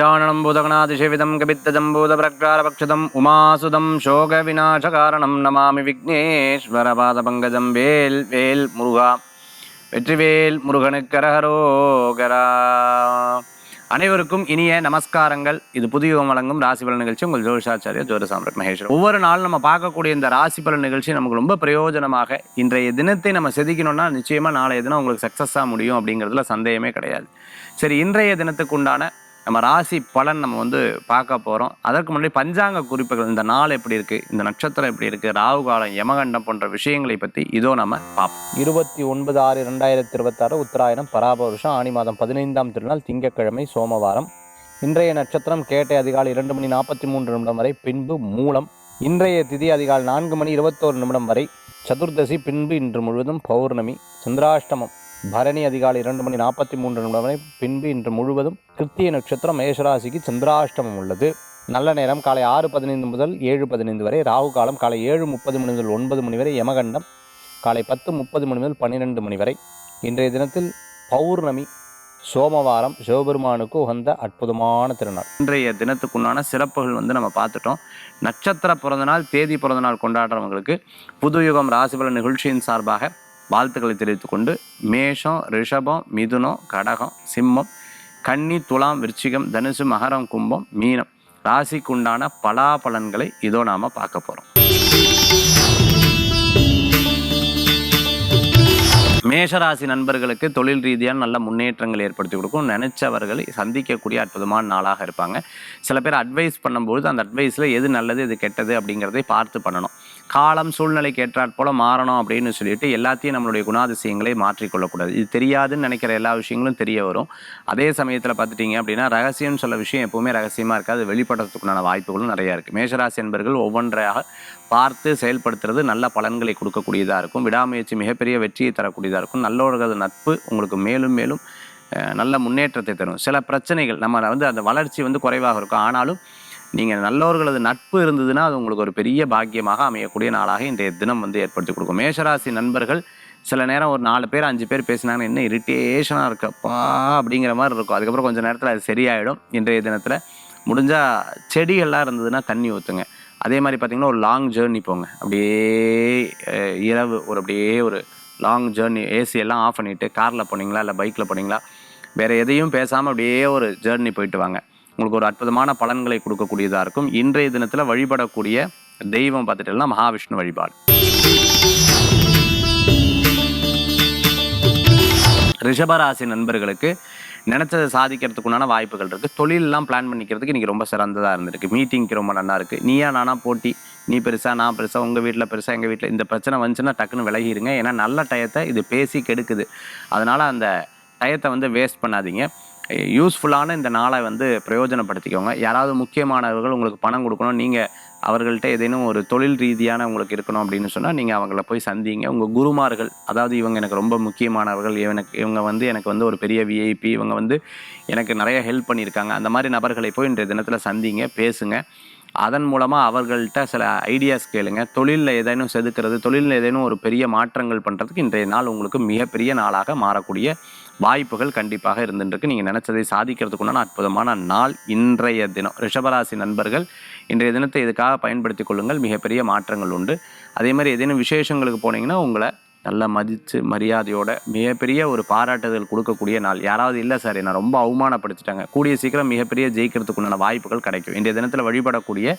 गजाननं भूतगणातिसेवितं कपित्तजम्बूतप्रक्रारपक्षितम् उमासुतं शोकविनाशकारणं नमामि विघ्नेश्वरपादपङ्कजं வேல் வேல் முருகா வெற்றிவேல் முருகனுக்கு அரஹரோகரா. அனைவருக்கும் இனிய நமஸ்காரங்கள். இது புதிய வழங்கும் ராசி பலன் நிகழ்ச்சி. உங்கள் ஜோதிஷாச்சாரியா ஜோதிசாம்ராட் மகேஸ்வரன். ஒவ்வொரு நாளும் நம்ம பார்க்கக்கூடிய இந்த ராசி பலன் நிகழ்ச்சி நமக்கு ரொம்ப பிரயோஜனமாக இன்றைய தினத்தை நம்ம செதுக்கணும்னா நிச்சயமாக நாளைய தினம் உங்களுக்கு சக்ஸஸாக முடியும் அப்படிங்கிறதுல சந்தேகமே கிடையாது. சரி, இன்றைய தினத்துக்கு உண்டான நம்ம ராசி பலன் நம்ம பார்க்க போகிறோம். அதற்கு முன்னாடி பஞ்சாங்க குறிப்புகள், இந்த நாள் எப்படி இருக்குது, இந்த நட்சத்திரம் எப்படி இருக்குது, ராகு காலம், யமகண்டம் போன்ற விஷயங்களை பற்றி இதோ நம்ம பார்ப்போம். 29/6/2026 உத்தராயணம் பராப வருஷம் ஆனி மாதம் 15ஆம் திருநாள் திங்கட்கிழமை சோமவாரம். இன்றைய நட்சத்திரம் கேட்டை அதிகாலை 2:43 வரை, பின்பு மூலம். இன்றைய திதி அதிகாலை 4:21 வரை, சதுர்தசி, பின்பு இன்று முழுவதும் பௌர்ணமி. சந்திராஷ்டமம் பரணி அதிகாலை 2:43 வரை, பின்பு இன்று முழுவதும். கிருத்திய நட்சத்திரம் மேஷராசிக்கு சந்திராஷ்டமம் உள்ளது. நல்ல நேரம் காலை 6:15 முதல் 7:15 வரை, ராகு காலம் காலை 7:30 முதல் 9 மணி வரை, யமகண்டம் காலை 10:30 முதல் 12 மணி வரை. இன்றைய தினத்தில் பௌர்ணமி, சோமவாரம், சிவபெருமானுக்கு உகந்த அற்புதமான திருநாள். இன்றைய தினத்துக்குண்டான சிறப்புகள் நம்ம பார்த்துட்டோம். நட்சத்திர பிறந்தநாள், தேதி பிறந்தநாள் கொண்டாடுறவங்களுக்கு புதுயுகம் ராசிபலன் நிகழ்ச்சியின் சார்பாக வாழ்த்துக்களை தெரிவித்துக் கொண்டு, மேஷம், ரிஷபம், மிதுனம், கடகம், சிம்மம், கன்னி, துலாம், விருச்சிகம், தனுசு, மகரம், கும்பம், மீனம் ராசிக்குண்டான பலாபலன்களை இதோ நாம பார்க்க போறோம். மேஷராசி நண்பர்களுக்கு தொழில் ரீதியான நல்ல முன்னேற்றங்கள் ஏற்படுத்தி கொடுக்கும். நினைச்சவர்களை சந்திக்கக்கூடிய அற்புதமான நாளாக இருப்பாங்க. சில பேர் அட்வைஸ் பண்ணும்போது அந்த அட்வைஸில் எது நல்லது எது கெட்டது அப்படிங்கிறதை பார்த்து பண்ணணும். காலம் சூழ்நிலைக்கு ஏற்றாற் போல மாறணும் அப்படின்னு சொல்லிட்டு எல்லாத்தையும் நம்மளுடைய குணாதிசயங்களை மாற்றிக்கொள்ளக்கூடாது. இது தெரியாதுன்னு நினைக்கிற எல்லா விஷயங்களும் தெரிய வரும். அதே சமயத்தில் பார்த்துட்டிங்க அப்படின்னா ரகசியம் சொல்ல விஷயம் எப்பவுமே ரகசியமாக இருக்காது, வெளிப்படுறதுக்குண்டான வாய்ப்புகளும் நிறையா இருக்குது. மேஷராசி என்பர்கள் ஒவ்வொன்றையாக பார்த்து செயல்படுத்துறது நல்ல பலன்களை கொடுக்கக்கூடியதாக இருக்கும். விடாமுயற்சி மிகப்பெரிய வெற்றியை தரக்கூடியதாக இருக்கும். நல்லவர்களது நட்பு உங்களுக்கு மேலும் மேலும் நல்ல முன்னேற்றத்தை தரும். சில பிரச்சனைகள் நம்ம அந்த வளர்ச்சி குறைவாக இருக்கும். ஆனாலும் நீங்கள் நல்லவர்களது நட்பு இருந்ததுன்னா அது உங்களுக்கு ஒரு பெரிய பாக்கியமாக அமையக்கூடிய நாளாக இன்றைய தினம் ஏற்படுத்தி கொடுக்கும். மேஷராசி நண்பர்கள் சில நேரம் ஒரு 4 பேர் 5 பேர் பேசினாங்கன்னா என்ன இரிட்டேஷனாக இருக்கப்பா அப்படிங்கிற மாதிரி இருக்கும். அதுக்கப்புறம் கொஞ்சம் நேரத்தில் அது சரியாயிடும். இன்றைய தினத்தில் முடிஞ்சால் செடிகள்லாம் இருந்ததுன்னா தண்ணி ஊற்றுங்க. அதே மாதிரி பார்த்திங்கன்னா ஒரு லாங் ஜேர்னி போங்க. அப்படியே இரவு அப்படியே ஒரு லாங் ஜேர்னி, ஏசி எல்லாம் ஆஃப் பண்ணிவிட்டு காரில் போனீங்களா இல்லை பைக்கில் போனீங்களா, வேறு எதையும் பேசாமல் அப்படியே ஒரு ஜேர்னி போயிட்டு வாங்க. உங்களுக்கு ஒரு அற்புதமான பலன்களை கொடுக்கக்கூடியதாக இருக்கும். இன்றைய தினத்தில் வழிபடக்கூடிய தெய்வம் பார்த்துட்டோம்னா மகாவிஷ்ணு வழிபாடு. ரிஷபராசி நண்பர்களுக்கு நினச்சதை சாதிக்கிறதுக்குண்டான வாய்ப்புகள் இருக்குது. தொழிலெலாம் பிளான் பண்ணிக்கிறதுக்கு இன்றைக்கி ரொம்ப சிறந்ததாக இருந்திருக்கு. மீட்டிங்க்கு ரொம்ப நல்லா இருக்குது. நீயா நானா போட்டி, நீ பெருசாக நான் பெருசாக, உங்கள் வீட்டில் பெருசாக எங்கள் வீட்டில், இந்த பிரச்சனை வந்துச்சுன்னா டக்குன்னு விலகிடுங்க. ஏன்னா நல்ல டயத்தை இது பேசி கெடுக்குது. அதனால் அந்த டயத்தை வேஸ்ட் பண்ணாதீங்க. யூஸ்ஃபுல்லான இந்த நாளை பிரயோஜனப்படுத்திக்கோங்க. யாராவது முக்கியமானவர்கள் உங்களுக்கு பணம் கொடுக்கணும், நீங்கள் அவர்கள்ட்ட ஏதேனும் ஒரு தொழில் ரீதியான உங்களுக்கு இருக்கணும் அப்படின்னு சொன்னால் நீங்கள் அவங்கள போய் சந்திங்க. உங்கள் குருமார்கள், அதாவது இவங்க எனக்கு ரொம்ப முக்கியமானவர்கள், இவங்க எனக்கு ஒரு பெரிய விஐபி, இவங்க எனக்கு நிறைய ஹெல்ப் பண்ணியிருக்காங்க, அந்த மாதிரி நபர்களை போய் இன்றைய தினத்தில் சந்திங்க, பேசுங்க. அதன் மூலமாக அவர்கள்ட்ட சில ஐடியாஸ் கேளுங்க. தொழிலில் ஏதேனும் செதுக்கிறது, தொழிலில் ஏதேனும் ஒரு பெரிய மாற்றங்கள் பண்ணுறதுக்கு இன்றைய நாள் உங்களுக்கு மிகப்பெரிய நாளாக மாறக்கூடிய வாய்ப்புகள் கண்டிப்பாக இருந்துருக்கு. நீங்கள் நினச்சதை சாதிக்கிறதுக்குண்டான அற்புதமான நாள் இன்றைய தினம். ரிஷபராசி நண்பர்கள் இன்றைய தினத்தை இதுக்காக பயன்படுத்தி கொள்ளுங்கள். மிகப்பெரிய மாற்றங்கள் உண்டு. அதே மாதிரி ஏதேனும் விசேஷங்களுக்கு போனீங்கன்னா உங்களை நல்லா மதித்து மரியாதையோட மிகப்பெரிய ஒரு பாராட்டுதல் கொடுக்கக்கூடிய நாள். யாராவது இல்லை சார் என்னை ரொம்ப அவமானப்படுத்திட்டாங்க, கூடிய சீக்கிரம் மிகப்பெரிய ஜெயிக்கிறதுக்குண்டான வாய்ப்புகள் கிடைக்கும். இன்றைய தினத்தில் வழிபடக்கூடிய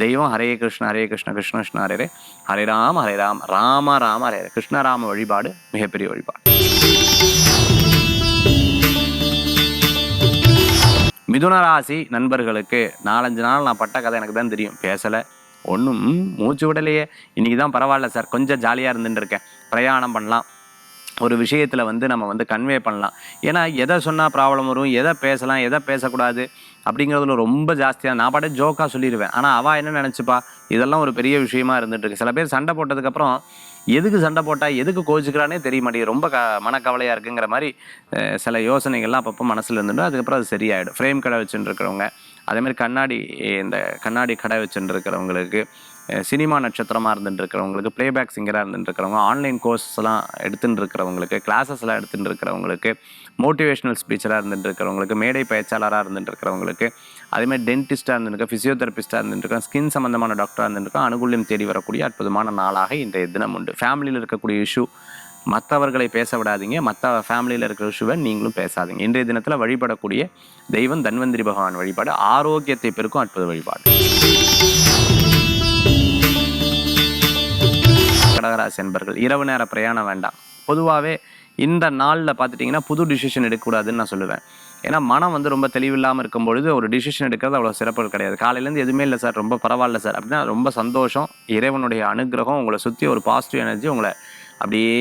தெய்வம் ஹரே கிருஷ்ண கிருஷ்ண கிருஷ்ண ஹரே ஹரே ராம் ஹரே ராம் ராம ராம ஹரே கிருஷ்ணராம வழிபாடு மிகப்பெரிய வழிபாடு. மிதுன ராசி நண்பர்களுக்கு 4-5 நாள் நான் பட்ட கதை எனக்கு தான் தெரியும். பேசலை, ஒன்றும் மூச்சு விடலையே, இன்றைக்கி தான் பரவாயில்ல சார், கொஞ்சம் ஜாலியாக இருந்துட்டு இருக்கேன், பிரயாணம் பண்ணலாம், ஒரு விஷயத்தில் நம்ம கன்வே பண்ணலாம். ஏன்னா எதை சொன்னால் ப்ராப்ளம் வரும், எதை பேசலாம் எதை பேசக்கூடாது அப்படிங்கிறதுல ரொம்ப ஜாஸ்தியாக நான் பாட்டு ஜோக்காக சொல்லிடுவேன். ஆனால் அவள் என்ன நினச்சிப்பா, இதெல்லாம் ஒரு பெரிய விஷயமா இருந்துகிட்ருக்கு. சில பேர் சண்டை போட்டதுக்கப்புறம் எதுக்கு சண்டை போட்டால் எதுக்கு கோச்சிக்கிறானே தெரிய மாட்டேங்குது, ரொம்ப மனக்கவலையாக இருக்குங்கிற மாதிரி சில யோசனைகள்லாம் அப்பப்போ மனசில் இருந்துட்டு அதுக்கப்புறம் அது சரியாயிடும். ஃப்ரேம் கடை வச்சுட்டு இருக்கிறவங்க, அதேமாதிரி இந்த கண்ணாடி கடை வச்சுட்டு இருக்கிறவங்களுக்கு, சினிமா நட்சத்திரமாக இருந்துட்டு இருக்கிறவங்களுக்கு, ப்ளேபேக் சிங்கராக இருந்துட்டு இருக்கிறவங்க, ஆன்லைன் கோர்ஸ்லாம் எடுத்துட்டு இருக்கிறவங்களுக்கு, கிளாஸஸ்லாம் எடுத்துட்டு இருக்கிறவங்களுக்கு, மோட்டிவேஷனல் ஸ்பீச்சராக இருந்துட்டு இருக்கிறவங்களுக்கு, மேடை பேச்சாளராக இருந்துட்டு இருக்கிறவங்களுக்கு, அதேமாதிரி டென்டிஸ்ட்டாக இருந்துருக்க, ஃபிசியோதெரபிஸ்ட்டாக இருந்துருக்கோம், ஸ்கின் சம்மந்தமான டாக்டராக இருந்துருக்கோம், அனுகூல்யம் தேடி வரக்கூடிய அற்புதமான நாளாக இன்றைய தினம் உண்டு. ஃபேமிலியில் இருக்கக்கூடிய இஷ்யூ மற்றவர்களை பேச விடாதீங்க, மற்ற ஃபேமிலியில் இருக்கிற இஷ்யூவை நீங்களும் பேசாதீங்க. இன்றைய தினத்தில் வழிபடக்கூடிய தெய்வம் தன்வந்திரி பகவான் வழிபாடு, ஆரோக்கியத்தை பெருக்கும் அற்புத வழிபாடு. கடகராசி என்பர்கள், இரவு நேர பிரயாணம் வேண்டாம். பொதுவாகவே இந்த நாளில் பார்த்துட்டிங்கன்னா புது டிசிஷன் எடுக்கக்கூடாதுன்னு நான் சொல்லுவேன். ஏன்னா மனம் வந்து ரொம்ப தெளிவில்லாமல் இருக்கும் பொழுது ஒரு டிசிஷன் எடுக்கிறது அவ்வளோ சிறப்பு கிடையாது. காலையிலேருந்து எதுவுமே இல்லை சார், ரொம்ப பரவாயில்ல சார் அப்படின்னா ரொம்ப சந்தோஷம். இறைவனுடைய அனுகிரகம் உங்களை சுற்றி ஒரு பாசிட்டிவ் எனர்ஜி உங்களை அப்படியே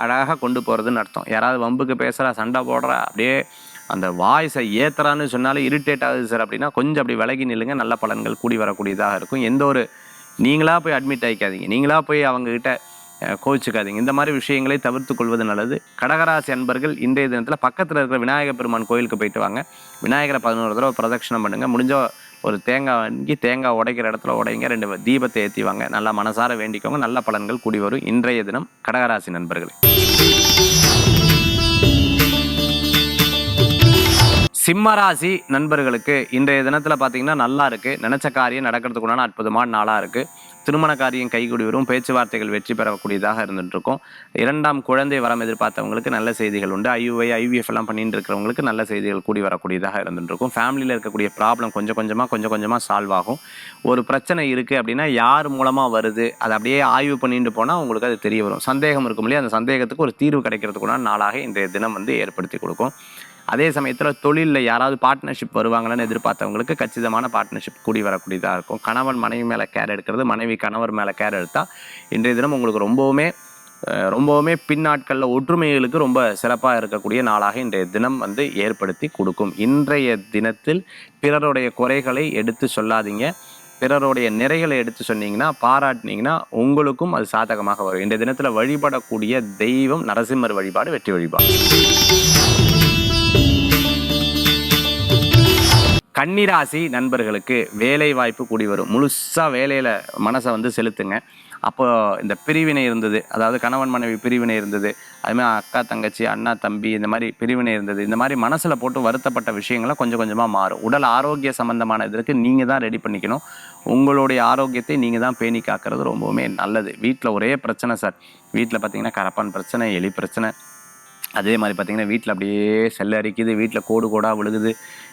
அழகாக கொண்டு போகிறதுன்னு அர்த்தம். யாராவது வம்புக்கு பேசுகிறா, சண்டை போடுறா, அப்படியே அந்த வாய்ஸை ஏற்றுறான்னு சொன்னாலும் இரிட்டேட் ஆகுது சார் அப்படின்னா கொஞ்சம் அப்படி விலகி நில்லுங்க. நல்ல பலன்கள் கூடி வரக்கூடியதாக இருக்கும். எந்த ஒரு நீங்களாக போய் அட்மிட் ஆகிக்காதீங்க, நீங்களாக போய் அவங்கக்கிட்ட கோவிச்சுக்காதீங்க. இந்த மாதிரி விஷயங்களை தவிர்த்து கொள்வது நல்லது. கடகராசி அன்பர்கள் இன்றைய தினத்தில் பக்கத்தில் இருக்கிற விநாயகர் பெருமான் கோயிலுக்கு போயிட்டு வாங்க. விநாயகரை 11 தடவை பிரதட்சணம் பண்ணுங்கள். முடிஞ்ச ஒரு தேங்காய் வாங்கி தேங்காய் உடைக்கிற இடத்துல உடைங்க, 2 தீபத்தை ஏற்றிவாங்க. நல்லா மனசார வேண்டிக்கோங்க, நல்ல பலன்கள் கூடி வரும் இன்றைய தினம் கடகராசி நண்பர்களே. சிம்மராசி நண்பர்களுக்கு இன்றைய தினத்தில் பார்த்தீங்கன்னா நல்லா இருக்குது. நினச்ச காரியம் நடக்கிறதுக்குண்டான அற்புதமான நாளாக இருக்குது. திருமண காரியம் கைகூடி வரும், பேச்சுவார்த்தைகள் வெற்றி பெறக்கூடியதாக இருந்துகிட்ருக்கும். 2ஆம் குழந்தை வரம் எதிர்பார்த்தவங்களுக்கு நல்ல செய்திகள் உண்டு. IVF எல்லாம் பண்ணிட்டு இருக்கிறவங்களுக்கு நல்ல செய்திகள் கூடி வரக்கூடியதாக இருந்துகிட்ருக்கும். ஃபேமிலியில் இருக்கக்கூடிய ப்ராப்ளம் கொஞ்சம் கொஞ்சமாக சால்வ் ஆகும். ஒரு பிரச்சனை இருக்குது அப்படின்னா யார் மூலமாக வருது அதை அப்படியே ஆய்வு பண்ணிட்டு போனால் உங்களுக்கு அது தெரிய வரும். சந்தேகம் இருக்கும் இல்லையா, அந்த சந்தேகத்துக்கு ஒரு தீர்வு கிடைக்கிறதுக்குள்ள நாளாக இன்றைய தினம் வந்து ஏற்படுத்தி கொடுக்கும். அதே சமயத்தில் தொழிலில் யாராவது பார்ட்னர்ஷிப் வருவாங்கன்னு எதிர்பார்த்தவங்களுக்கு கச்சிதமான பார்ட்னர்ஷிப் கூடி வரக்கூடியதாக இருக்கும். கணவன் மனைவி மேலே கேர் எடுக்கிறது, மனைவி கணவர் மேலே கேர் எடுத்தால் இன்றைய தினம் உங்களுக்கு ரொம்பவுமே பின்னாட்களில் ஒற்றுமைகளுக்கு ரொம்ப சிறப்பாக இருக்கக்கூடிய நாளாக இன்றைய தினம் வந்து ஏற்படுத்தி கொடுக்கும். இன்றைய தினத்தில் பிறருடைய குறைகளை எடுத்து சொல்லாதீங்க. பிறருடைய நிறைகளை எடுத்து சொன்னீங்கன்னா, பாராட்டினீங்கன்னா உங்களுக்கும் அது சாதகமாக வரும். இன்றைய தினத்தில் வழிபடக்கூடிய தெய்வம் நரசிம்மர் வழிபாடு, வெற்றி வழிபாடு. கன்னிராசி நண்பர்களுக்கு வேலை வாய்ப்பு கூடி வரும். முழுசாக வேலையில் மனசை வந்து செலுத்துங்க. அப்போ இந்த பிரிவினை இருந்தது, அதாவது கணவன் மனைவி பிரிவினை இருந்தது, அதுமாதிரி அக்கா தங்கச்சி, அண்ணா தம்பி, இந்த மாதிரி பிரிவினை இருந்தது. இந்த மாதிரி மனசில் போட்டு வருத்தப்பட்ட விஷயங்கள்லாம் கொஞ்சம் கொஞ்சமாக மாறும். உடல் ஆரோக்கிய சம்பந்தமான இதற்கு நீங்கள் தான் ரெடி பண்ணிக்கணும். உங்களுடைய ஆரோக்கியத்தை நீங்கள் தான் பேணி காக்கிறது ரொம்பவுமே நல்லது. வீட்டில் ஒரே பிரச்சனை சார், வீட்டில் பார்த்தீங்கன்னா கரப்பான் பிரச்சனை, எலி பிரச்சனை, அதே மாதிரி பார்த்திங்கன்னா வீட்டில் அப்படியே செல்ல அரிக்குது, வீட்டில் கோடு கோடாக விழுகுது,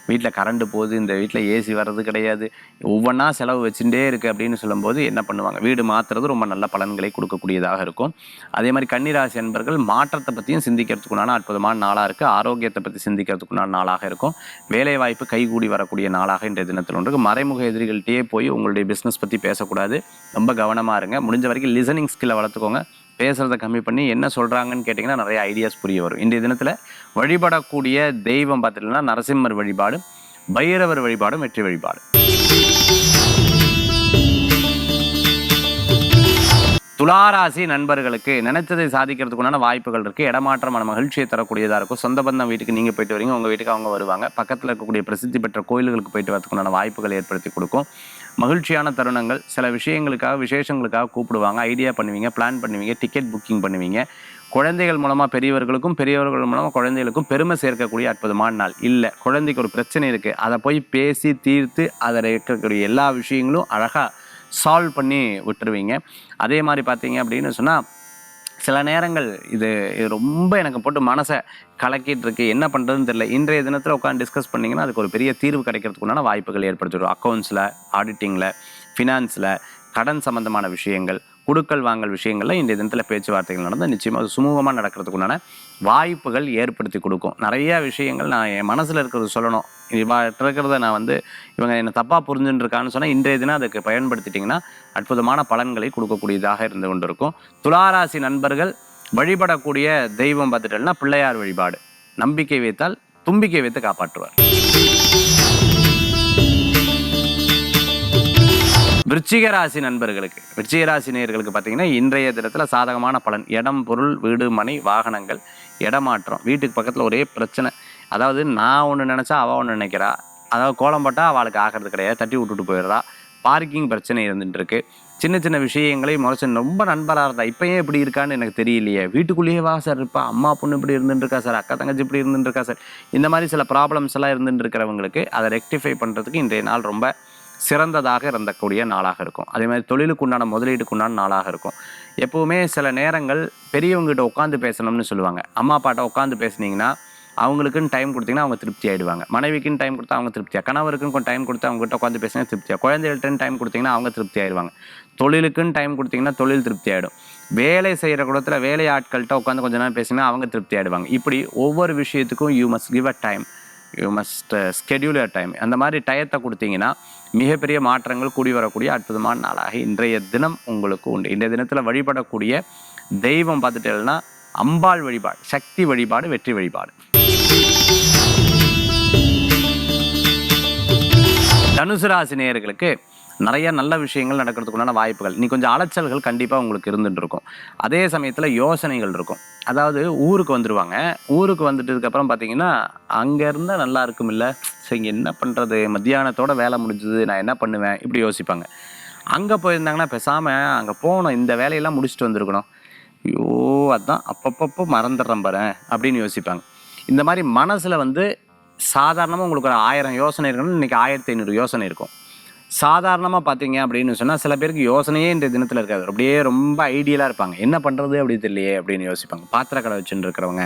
வீட்டில் கரண்ட்டு போகுது, இந்த வீட்டில் ஏசி வர்றது கிடையாது, ஒவ்வொன்றா செலவு வச்சுட்டே இருக்குது அப்படின்னு சொல்லும்போது என்ன பண்ணுவாங்க, வீடு மாற்றுறது ரொம்ப நல்ல பலன்களை கொடுக்கக்கூடியதாக இருக்கும். அதே மாதிரி கன்னிராசி என்பர்கள் மாற்றத்தை பற்றியும் சிந்திக்கிறதுக்குண்டான அற்புதமான நாளாக இருக்குது. ஆரோக்கியத்தை பற்றி சிந்திக்கிறதுக்குண்டான நாளாக இருக்கும். வேலைவாய்ப்பு கைகூடி வரக்கூடிய நாளாக இன்றைய தினத்தில் ஒன்று. மறைமுக எதிரிகள்கிட்டயே போய் உங்களுடைய பிஸ்னஸ் பற்றி பேசக்கூடாது, ரொம்ப கவனமாக இருங்க. முடிஞ்ச வரைக்கும் லிசனிங் ஸ்கில்லை வளர்த்துக்கோங்க. பேசுகிறத கம்மி பண்ணி என்ன சொல்கிறாங்கன்னு கேட்டிங்கன்னா நிறைய ஐடியாஸ் புரிய வரும். இன்றைய தினத்தில் வழிபடக்கூடிய தெய்வம் பார்த்துட்டீங்கன்னா நரசிம்மர் வழிபாடு, பைரவர் வழிபாடும் வெற்றி வழிபாடு. துளாராசி நண்பர்களுக்கு நினைச்சதை சாதிக்கிறதுக்குண்டான வாய்ப்புகள் இருக்குது. இடமாற்றமான மகிழ்ச்சியை தரக்கூடியதாக இருக்கும். சொந்த பந்தம் வீட்டுக்கு நீங்கள் போயிட்டு வரீங்க, உங்கள் வீட்டுக்கு அவங்க வருவாங்க. பக்கத்தில் இருக்கக்கூடிய பிரசித்தி பெற்ற கோயில்களுக்கு போயிட்டு வரதுக்குண்டான வாய்ப்புகள் ஏற்படுத்தி கொடுக்கும். மகிழ்ச்சியான தருணங்கள், சில விஷயங்களுக்காக விசேஷங்களுக்காக கூப்பிடுவாங்க, ஐடியா பண்ணுவீங்க, பிளான் பண்ணுவீங்க, டிக்கெட் புக்கிங் பண்ணுவீங்க. குழந்தைகள் மூலமாக பெரியவர்களுக்கும், பெரியவர்கள் மூலமாக குழந்தைகளுக்கும் பெருமை சேர்க்கக்கூடிய அற்புதமான நாள். இல்லை குழந்தைக்கு ஒரு பிரச்சனை இருக்குது, அதை போய் பேசி தீர்த்து அதில் இருக்கக்கூடிய எல்லா விஷயங்களும் அழகாக சால்வ் பண்ணி விட்டுருவீங்க. அதே மாதிரி பார்த்தீங்க அப்படின்னு சொன்னால் சில நேரங்கள் இது ரொம்ப எனக்கு போட்டு மனசை கலக்கிட்டு இருக்கு, என்ன பண்ணுறதுன்னு தெரியல. இன்றைய தினத்தில் உட்காந்து டிஸ்கஸ் பண்ணிங்கன்னா அதுக்கு ஒரு பெரிய தீர்வு கிடைக்கிறதுக்குண்டான வாய்ப்புகள் ஏற்படுத்திடும். அக்கௌண்ட்ஸில், ஆடிட்டிங்கில், ஃபினான்ஸில், கடன் சம்மந்தமான விஷயங்கள், குடுக்கல் வாங்கல் விஷயங்கள்ல இன்றைய தினத்தில் பேச்சுவார்த்தைகள் நடந்து நிச்சயமாக சுமூகமாக நடக்கிறதுக்குண்டான வாய்ப்புகள் ஏற்படுத்தி கொடுக்கும். நிறையா விஷயங்கள் நான் என் மனசில் இருக்கிறது சொல்லணும், இருக்கிறத நான் வந்து இவங்க என்னை தப்பாக புரிஞ்சுட்டு இருக்கான்னு சொன்னால் இன்றைய தினம் அதுக்கு பயன்படுத்திட்டிங்கன்னா அற்புதமான பலன்களை கொடுக்கக்கூடியதாக இருந்து கொண்டு இருக்கும். துளாராசி நண்பர்கள் வழிபடக்கூடிய தெய்வம் பார்த்துட்டோம்னா பிள்ளையார் வழிபாடு. நம்பிக்கை வைத்தால் தும்பிக்கை வைத்து காப்பாற்றுவார். விருச்சிக ராசி நண்பர்களுக்கு, விருச்சிக ராசி நேயர்களுக்கு பார்த்தீங்கன்னா இன்றைய தினத்தில் சாதகமான பலன். இடம், பொருள், வீடு, மனை, வாகனங்கள், இடமாற்றம். வீட்டுக்கு பக்கத்தில் ஒரே பிரச்சனை, அதாவது நான் ஒன்று நினச்சா அவள் ஒன்று நினைக்கிறா, அதாவது கோலம் போட்டால் அவளுக்கு ஆகிறது கிடையாது, தட்டி விட்டுட்டு போயிடுறா. பார்க்கிங் பிரச்சனை இருந்துகிட்டு இருக்கு. சின்ன சின்ன விஷயங்களை முறைச்சு ரொம்ப நண்பராக இருந்தா இப்போ ஏன் இப்படி இருக்கான்னு எனக்கு தெரியலையே, வீட்டுக்குள்ளேயே வா சார் இருப்பா, அம்மா பொண்ணு இப்படி இருந்துட்டு இருக்கா சார், அக்கா தங்கச்சி இப்படி இருந்துட்டு இருக்கா சார், இந்த மாதிரி சில ப்ராப்ளம்ஸ் எல்லாம் இருந்துட்டு இருக்கிறவங்களுக்கு அதை ரெக்டிஃபை பண்ணுறதுக்கு இன்றைய நாள் ரொம்ப சிறந்ததாக இருந்தக்கூடிய நாளாக இருக்கும். அதே மாதிரி தொழிலுக்கு உண்டான முதலீடுக்கு உண்டான நாளாக இருக்கும். எப்பவுமே சில நேரங்கள் பெரியவங்ககிட்ட உட்காந்து பேசணும்னு சொல்லுவாங்க. அம்மா அப்பாட்ட உட்காந்து பேசுனீங்கன்னா அவங்களுக்குன்னு டைம் கொடுத்தீங்கன்னா அவங்க திருப்தி ஆகிடுவாங்க. மனைவிக்குன்னு டைம் கொடுத்தா அவங்க திருப்தியாக, கணவருக்குன்னு கொஞ்சம் டைம் கொடுத்து அவங்ககிட்ட உட்காந்து பேசினா திருப்தியாக, குழந்தைகள்கிட்ட டைம் கொடுத்தீங்கன்னா அவங்க திருப்தி ஆயிடுவாங்க. தொழிலுக்குன்னு டைம் கொடுத்தீங்கன்னா தொழில் திருப்தி ஆகிடும். வேலை செய்கிற கூடத்தில் வேலை ஆட்கள்கிட்ட உட்காந்து கொஞ்ச நேரம் பேசினா அவங்க திருப்தி ஆகிடுவாங்க. இப்படி ஒவ்வொரு விஷயத்துக்கும் you must give a time, you must schedule a time. அந்த மாதிரி டயத்தை கொடுத்தீங்கன்னா மிகப்பெரிய மாற்றங்கள் கூடி வரக்கூடிய அற்புதமான நாளாக இன்றைய தினம் உங்களுக்கு உண்டு. இன்றைய தினத்தில் வழிபடக்கூடிய தெய்வம் பார்த்துட்டேன்னா அம்பாள் வழிபாடு, சக்தி வழிபாடு, வெற்றி வழிபாடு. தனுசு ராசி நேயர்களுக்கு நிறைய நல்ல விஷயங்கள் நடக்கிறதுக்குண்டான வாய்ப்புகள், நீ கொஞ்சம் அலைச்சல்கள் கண்டிப்பாக உங்களுக்கு இருந்துட்டு இருக்கும். அதே சமயத்தில் யோசனைகள் இருக்கும். அதாவது ஊருக்கு வந்துடுவாங்க, ஊருக்கு வந்துட்டதுக்கப்புறம் பார்த்தீங்கன்னா அங்கே இருந்தால் நல்லா இருக்கும் இல்லை, சரி இங்கே என்ன பண்ணுறது, மத்தியானத்தோட வேலை முடிஞ்சது, நான் என்ன பண்ணுவேன் இப்படி யோசிப்பாங்க. அங்கே போயிருந்தாங்கன்னா பேசாமல் அங்கே போகணும், இந்த வேலையெல்லாம் முடிச்சுட்டு வந்திருக்கணும், ஐயோ அதான் அப்பப்போ மறந்துடுறேன் பாரு அப்படின்னு யோசிப்பாங்க. இந்த மாதிரி மனசில் சாதாரணமாக உங்களுக்கு ஒரு 1000 யோசனை இருக்குன்னு இன்றைக்கி 1500 யோசனை இருக்கும். சாதாரணமாக பார்த்தீங்க அப்படின்னு சொன்னால் சில பேருக்கு யோசனையே இந்த தினத்தில் இருக்காது, அப்படியே ரொம்ப ஐடியலாக இருப்பாங்க, என்ன பண்ணுறது அப்படி தெரியலையே அப்படின்னு யோசிப்பாங்க. பாத்திர கடை வச்சுட்டு இருக்கிறவங்க,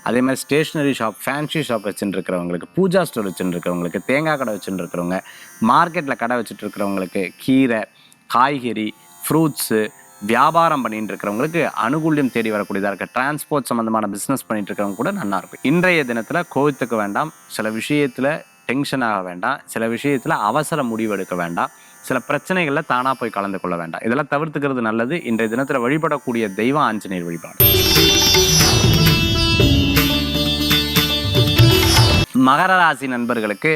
அதே மாதிரி ஸ்டேஷ்னரி ஷாப், ஃபேன்சி ஷாப் வச்சுட்டு இருக்கிறவங்களுக்கு, பூஜா ஸ்டோர் வச்சுட்டு இருக்கிறவங்களுக்கு, தேங்காய் கடை வச்சுட்டு இருக்கிறவங்க, மார்க்கெட்டில் கடை வச்சுட்டு இருக்கிறவங்களுக்கு, கீரை காய்கறி ஃப்ரூட்ஸு வியாபாரம் பண்ணிட்டு இருக்கிறவங்களுக்கு அனுகூல்யம் தேடி வரக்கூடியதாக இருக்குது. டிரான்ஸ்போர்ட் சம்மந்தமான பிஸ்னஸ் பண்ணிட்டு இருக்கிறவங்க கூட நல்லா இருக்கும். இன்றைய தினத்தில் கோவித்துக்க வேண்டாம், சில விஷயத்தில் டென்ஷன் ஆக வேண்டாம், சில விஷயத்தில் அவசர முடிவு எடுக்க வேண்டாம், சில பிரச்சனைகளில் தானாக போய் கலந்து கொள்ள வேண்டாம். இதெல்லாம் தவிர்த்துக்கிறது நல்லது. இன்றைய தினத்தில் வழிபடக்கூடிய தெய்வம் ஆஞ்சநேயர் வழிபாடு. மகர ராசி நண்பர்களுக்கு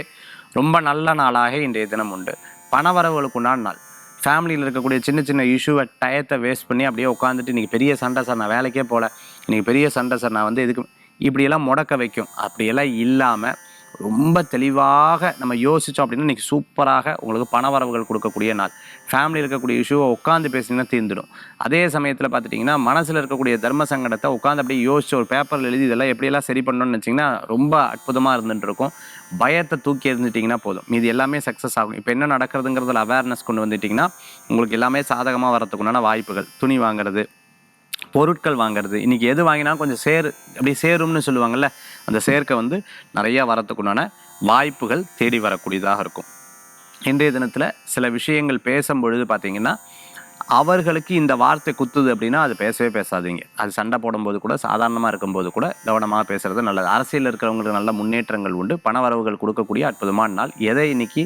ரொம்ப நல்ல நாளாக இன்றைய தினம் உண்டு. பணவரவுகளுக்குண்டான நாள். ஃபேமிலியில் இருக்கக்கூடிய சின்ன சின்ன இஷ்யூவை டயத்தை வேஸ்ட் பண்ணி அப்படியே உட்காந்துட்டு இன்றைக்கி பெரிய சண்டை சார், நான் வேலைக்கே போகல, இன்றைக்கி பெரிய சண்டை சார், நான் எதுக்கு இப்படியெல்லாம் முடக்க வைக்கும். அப்படியெல்லாம் இல்லாமல் ரொம்ப தெளிவாக நம்ம யோசித்தோம் அப்படின்னா இன்றைக்கி சூப்பராக உங்களுக்கு பணவரவுகள் கொடுக்கக்கூடிய நாள். ஃபேமிலியில் இருக்கக்கூடிய இஷ்யூவை உட்காந்து பேசிங்கன்னா தீர்ந்துடும். அதே சமயத்தில் பார்த்துட்டிங்கன்னா மனசில் இருக்கக்கூடிய தர்ம சங்கடத்தை உட்காந்து அப்படியே யோசிச்சு ஒரு பேப்பரில் எழுதி இதெல்லாம் எப்படியெல்லாம் சரி பண்ணணும்னு வச்சிங்கன்னா ரொம்ப அற்புதமாக இருந்துட்டு இருக்கும். பயத்தை தூக்கி எறிஞ்சிட்டிங்கன்னா போதும், மீது எல்லாமே சக்ஸஸ் ஆகும். இப்போ என்ன நடக்கிறதுங்கிறதுல அவேர்னஸ் கொண்டு வந்துட்டிங்கன்னா உங்களுக்கு எல்லாமே சாதகமாக வரத்துக்குண்டான வாய்ப்புகள். துணி வாங்குறது, பொருட்கள் வாங்கிறது, இன்றைக்கி எது வாங்கினாலும் கொஞ்சம் அப்படியே சேரும்னு சொல்லுவாங்கள்ல, அந்த சேர்க்கை நிறையா வரத்துக்குண்டான வாய்ப்புகள் தேடி வரக்கூடியதாக இருக்கும். இன்றைய தினத்தில் சில விஷயங்கள் பேசும்பொழுது பார்த்திங்கன்னா அவர்களுக்கு இந்த வார்த்தை குத்துது அப்படின்னா அது பேசவே பேசாதீங்க. அது சண்டை போடும்போது கூட, சாதாரணமாக இருக்கும்போது கூட கவனமாக பேசுகிறது நல்லது. அரசியலில் இருக்கிறவங்களுக்கு நல்ல முன்னேற்றங்கள் உண்டு. பணவரவுகள் கொடுக்கக்கூடிய அற்புதமான நாள். எதை இன்னைக்கு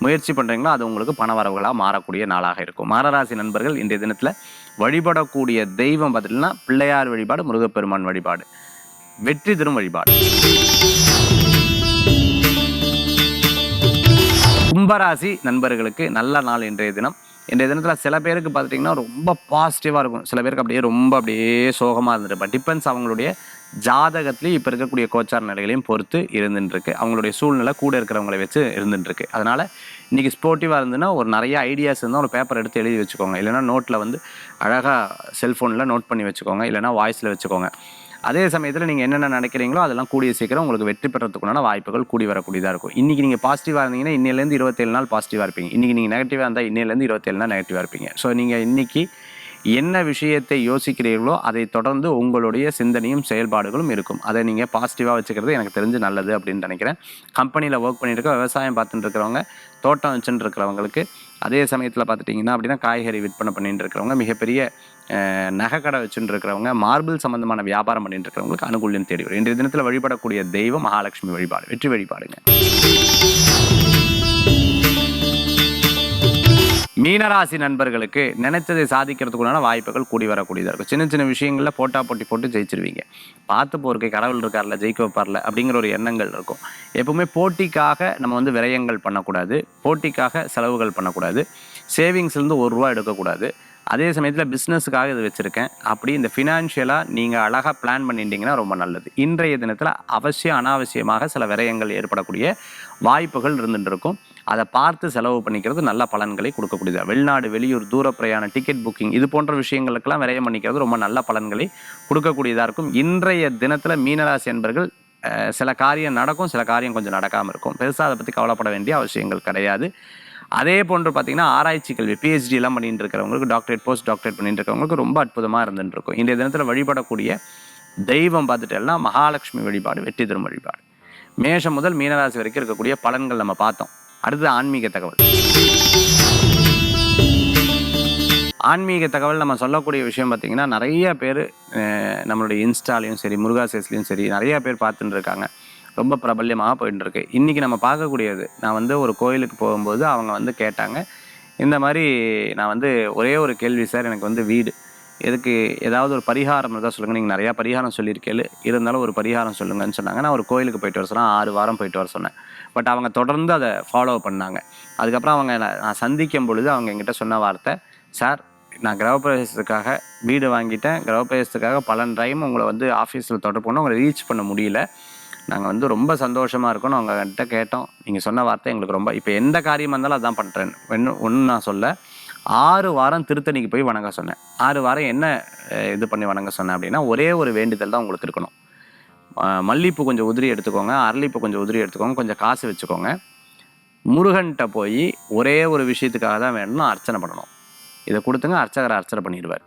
முயற்சி பண்ணுறீங்களோ அது உங்களுக்கு பணவரவுகளாக மாறக்கூடிய நாளாக இருக்கும். மகராசி நண்பர்கள் இன்றைய தினத்தில் வழிபடக்கூடிய தெய்வம் பார்த்தீங்கன்னா பிள்ளையார் வழிபாடு, முருகப்பெருமான் வழிபாடு, வெற்றி தரும் வழிபாடு. கும்பராசி நண்பர்களுக்கு நல்ல நாள் இன்றைய தினம். இன்றைய தினத்தில் சில பேருக்கு பார்த்துட்டிங்கன்னா ரொம்ப பாசிட்டிவாக இருக்கும், சில பேருக்கு அப்படியே சோகமாக இருந்துட்டு டிபெண்ட்ஸ் அவங்களுடைய ஜாதகத்துலேயும் இப்போ இருக்கக்கூடிய கோச்சார் நிலைகளையும் பொறுத்து இருந்துட்டுருக்கு. அவங்களுடைய சூழ்நிலை கூட இருக்கிறவங்களை வச்சு இருந்துட்டுருக்கு. அதனால் இன்றைக்கி ஸ்போர்ட்டிவாக இருந்துன்னா ஒரு நிறைய ஐடியாஸ் இருந்தால் ஒரு பேப்பர் எடுத்து எழுதி வச்சுக்கோங்க, இல்லைனா நோட்டில் அழகாக செல்ஃபோனில் நோட் பண்ணி வச்சுக்கோங்க, இல்லைனா வாய்ஸில் வச்சுக்கோங்க. அதே சமயத்தில் நீங்கள் என்னென்ன நினைக்கிறீங்களோ அதெல்லாம் கூடிய சீக்கிரம் உங்களுக்கு வெற்றி பெறத்துக்குண்டான வாய்ப்புகள் கூடி வரக்கூடியதாக இருக்கும். இன்றைக்கி நீங்கள் பாசிட்டிவாக இருந்தீங்கன்னா இன்னிலேருந்து 27 நாள் பாசிட்டிவாக இருப்பீங்க. இன்றைக்கி நீங்கள் நெகட்டிவாக இருந்தால் இன்னிலேருந்து 27 நாள் நெகட்டிவாக இருப்பீங்க. ஸோ நீங்கள் இன்றைக்கி என்ன விஷயத்தை யோசிக்கிறீர்களோ அதை தொடர்ந்து உங்களுடைய சிந்தனையும் செயல்பாடுகளும் இருக்கும். அதை நீங்கள் பாசிட்டிவாக வச்சுக்கிறது எனக்கு தெரிஞ்சு நல்லது அப்படின்னு நினைக்கிறேன். கம்பெனியில் ஒர்க் பண்ணிட்டு விவசாயம் பார்த்துட்டு இருக்கிறவங்க, தோட்டம் வச்சுட்டு இருக்கிறவங்களுக்கு, அதே சமயத்தில் பார்த்துட்டிங்கன்னா அப்படின்னா காய்கறி விற்பனை பண்ணிட்டு இருக்கிறவங்க, மிகப்பெரிய நகைக்கடை வச்சுட்டு இருக்கிறவங்க, மார்பிள் சம்பந்தமான வியாபாரம் பண்ணிட்டு இருக்கிறவங்களுக்கு அனுகூல்யம் தேடி வரும். இன்றைய தினத்தில் வழிபடக்கூடிய தெய்வம் மகாலட்சுமி வழிபாடு, வெற்றி வழிபாடுங்க. மீனராசி நண்பர்களுக்கு நினைத்ததை சாதிக்கிறதுக்குள்ளான வாய்ப்புகள் கூடி வரக்கூடியதாக இருக்கும். சின்ன சின்ன விஷயங்களில் போட்டி போட்டு ஜெயிச்சிருவீங்க. பார்த்து போருக்கு கடவுள் இருக்கார்ல, ஜெயிக்க வைப்பார்ல அப்படிங்கிற ஒரு எண்ணங்கள் இருக்கும். எப்பவுமே போட்டிக்காக நம்ம விரயங்கள் பண்ணக்கூடாது, போட்டிக்காக செலவுகள் பண்ணக்கூடாது, சேவிங்ஸ்லேருந்து ₹1 எடுக்கக்கூடாது. அதே சமயத்தில் பிஸ்னஸுக்காக இது வச்சுருக்கேன். அப்படி இந்த ஃபினான்ஷியலாக நீங்கள் அழகாக பிளான் பண்ணிட்டீங்கன்னா ரொம்ப நல்லது. இன்றைய தினத்தில் அவசியம் அனாவசியமாக சில விரயங்கள் ஏற்படக்கூடிய வாய்ப்புகள் இருந்துட்டு இருக்கும். அதை பார்த்து செலவு பண்ணிக்கிறது நல்ல பலன்களை கொடுக்கக்கூடியது. வெளிநாடு, வெளியூர், தூர பிரயாண டிக்கெட் புக்கிங் இது போன்ற விஷயங்களுக்கெல்லாம் விரயம் பண்ணிக்கிறது ரொம்ப நல்ல பலன்களை கொடுக்கக்கூடியதாக இருக்கும். இன்றைய தினத்தில் மீனராசி என்பர்கள் சில காரியம் நடக்கும், சில காரியம் கொஞ்சம் நடக்காமல் இருக்கும். பெருசாக அதை பற்றி கவலைப்பட வேண்டிய அவசியங்கள் கிடையாது. அதே போன்று பார்த்தீங்கன்னா ஆராய்ச்சி கல்வி பிஹெச்டி எல்லாம் பண்ணிட்டு இருக்கிறவங்களுக்கு, டாக்டரேட் போஸ்ட் டாக்டரேட் பண்ணிட்டு இருக்கிறவங்களுக்கு ரொம்ப அற்புதமாக இருந்துட்டு இருக்கும். இன்றைய தினத்தில் வழிபடக்கூடிய தெய்வம் பார்த்துட்டு எல்லாம் மகாலட்சுமி வழிபாடு, வெற்றி தரும் வழிபாடு. மேஷம் முதல் மீனராசி வரைக்கும் இருக்கக்கூடிய பலன்கள் நம்ம பார்த்தோம். அடுத்து ஆன்மீக தகவல். ஆன்மீக தகவல் நம்ம சொல்லக்கூடிய விஷயம் பார்த்திங்கன்னா, நிறைய பேர் நம்மளுடைய இன்ஸ்டாலையும் சரி, முருகாசேஸ்லையும் சரி நிறைய பேர் பார்த்துட்டு இருக்காங்க. ரொம்ப பிரபல்யமாக போயிட்டுருக்கு. இன்றைக்கி நம்ம பார்க்கக்கூடியது, நான் ஒரு கோயிலுக்கு போகும்போது அவங்க கேட்டாங்க, இந்த மாதிரி நான் ஒரே ஒரு கேள்வி சார், எனக்கு வீடு எதுக்கு ஏதாவது ஒரு பரிகாரம் இருந்தால் சொல்லுங்கள், நீங்கள் நிறையா பரிகாரம் சொல்லியிருக்கேன், இருந்தாலும் ஒரு பரிகாரம் சொல்லுங்கன்னு சொன்னாங்க. நான் ஒரு கோயிலுக்கு போயிட்டு வர சொன்னேன், 6 வாரம் போயிட்டு வர சொன்னேன். பட் அவங்க தொடர்ந்து அதை ஃபாலோ பண்ணாங்க. அதுக்கப்புறம் நான் சந்திக்கும் பொழுது அவங்க என்கிட்ட சொன்ன வார்த்தை, சார் நான் கிரகப்பிரவேசத்துக்காக வீடு வாங்கிட்டேன், கிரகப்பிரவேசத்துக்காக பல டைம் உங்களை ஆஃபீஸில் தொடர்பு பண்ண உங்களை ரீச் பண்ண முடியல, நாங்கள் ரொம்ப சந்தோஷமாக இருக்கோன்னு அவங்ககிட்ட கேட்டோம். நீங்கள் சொன்ன வார்த்தை எங்களுக்கு ரொம்ப, இப்போ எந்த காரியமாக இருந்தாலும் அதான் பண்ணுறேன். ஒன்று நான் சொல்ல 6 வாரம் திருத்தணிக்கு போய் வணங்க சொன்னேன். 6 வாரம் என்ன இது பண்ணி வணங்க சொன்னேன் அப்படின்னா, ஒரே ஒரு வேண்டுதல் தான் உங்களுக்கு இருக்கணும். மல்லிப்பூ கொஞ்சம் உதிரி எடுத்துக்கோங்க, அரளிப்பூ கொஞ்சம் உதிரி எடுத்துக்கோங்க, கொஞ்சம் காசு வச்சுக்கோங்க. முருகன்கிட்ட போய் ஒரே ஒரு விஷயத்துக்காக தான் வேணும்னு அர்ச்சனை பண்ணணும். இதை கொடுத்துங்க, அர்ச்சகரை அர்ச்சனை பண்ணிடுவார்.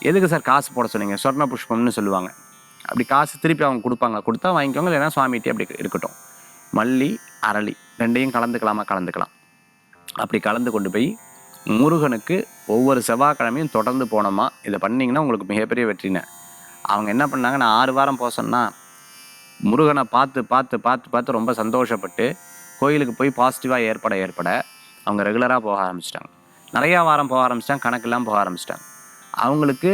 எதுக்கு சார் காசு போட சொன்னீங்க? சொர்ண புஷ்பம்னு சொல்லுவாங்க. அப்படி காசு திருப்பி அவங்க கொடுப்பாங்க, கொடுத்தா வாங்கிக்கோங்க, இல்லைன்னா சுவாமிகிட்டே அப்படி இருக்கட்டும். மல்லி அரளி ரெண்டையும் கலந்துக்கலாம். அப்படி கலந்து கொண்டு போய் முருகனுக்கு ஒவ்வொரு செவ்வாய்க்கிழமையும் தொடர்ந்து போனோமா, இதை பண்ணிங்கன்னா உங்களுக்கு மிகப்பெரிய வெற்றினேன். அவங்க என்ன பண்ணாங்க, நான் 6 வாரம் போக சொன்னால் முருகனை பார்த்து ரொம்ப சந்தோஷப்பட்டு கோயிலுக்கு போய் பாசிட்டிவாக ஏற்பட அவங்க ரெகுலராக போக ஆரம்பிச்சிட்டாங்க. நிறையா வாரம் போக ஆரம்பிச்சிட்டாங்க, கணக்கெல்லாம் போக ஆரம்பிச்சிட்டாங்க. அவங்களுக்கு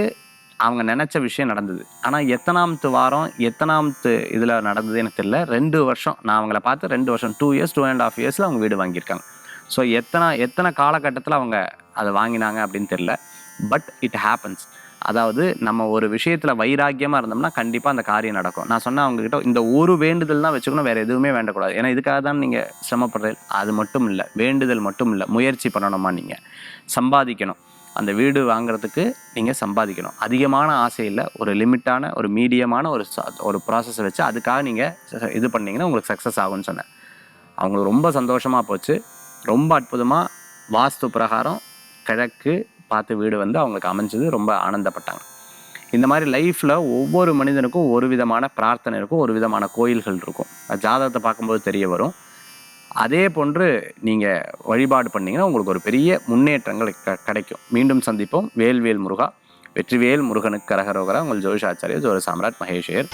அவங்க நினச்ச விஷயம் நடந்தது. ஆனால் எத்தனாமத்து வாரம் எத்தனாமத்து இதில் நடந்தது எனக்கு தெரியல. 2 வருஷம் நான் அவங்கள பார்த்து 2 வருஷம் 2 இயர்ஸ் 2.5 இயர்ஸில் அவங்க வீடு வாங்கியிருக்காங்க. ஸோ எத்தனை காலகட்டத்தில் அவங்க அதை வாங்கினாங்க அப்படின்னு தெரியல. But it happens. அதாவது நம்ம ஒரு விஷயத்தில் வைராக்கியமாக இருந்தோம்னா கண்டிப்பாக அந்த காரியம் நடக்கும். நான் சொன்னேன் அவங்ககிட்ட, இந்த ஒரு வேண்டுதல் தான் வச்சுக்கணும், வேறு எதுவுமே வேண்டக்கூடாது. ஏன்னா இதுக்காக தான் நீங்கள் சிரமப்படுறது. அது மட்டும் இல்லை, வேண்டுதல் மட்டும் இல்லை, முயற்சி பண்ணணுமா, நீங்கள் சம்பாதிக்கணும். அந்த வீடு வாங்குறதுக்கு நீங்கள் சம்பாதிக்கணும். அதிகமான ஆசை இல்லை, ஒரு லிமிட்டான ஒரு மீடியமான ஒரு ப்ராசஸை வச்சு அதுக்காக நீங்கள் இது பண்ணிங்கன்னா உங்களுக்கு சக்ஸஸ் ஆகும்னு சொன்னேன். அவங்களுக்கு ரொம்ப சந்தோஷமாக போச்சு. ரொம்ப அற்புதமாக வாஸ்து பிரகாரம் கிழக்கு பார்த்து வீடு அவங்களுக்கு அமைஞ்சது. ரொம்ப ஆனந்தப்பட்டாங்க. இந்த மாதிரி லைஃப்பில் ஒவ்வொரு மனிதனுக்கும் ஒரு விதமான பிரார்த்தனை இருக்கும், ஒரு விதமான கோயில்கள் இருக்கும். ஜாதகத்தை பார்க்கும்போது தெரிய வரும். அதே போன்று நீங்கள் வழிபாடு பண்ணிங்கன்னா உங்களுக்கு ஒரு பெரிய முன்னேற்றங்கள் கிடைக்கும். மீண்டும் சந்திப்போம். வேல்வேல் முருகா, வெற்றிவேல் முருகனுக்கு கரகரோகரா. உங்கள் ஜோதிஷாச்சாரியர் ஜோதி சாம்ராட் மகேஷ் ஐயர்.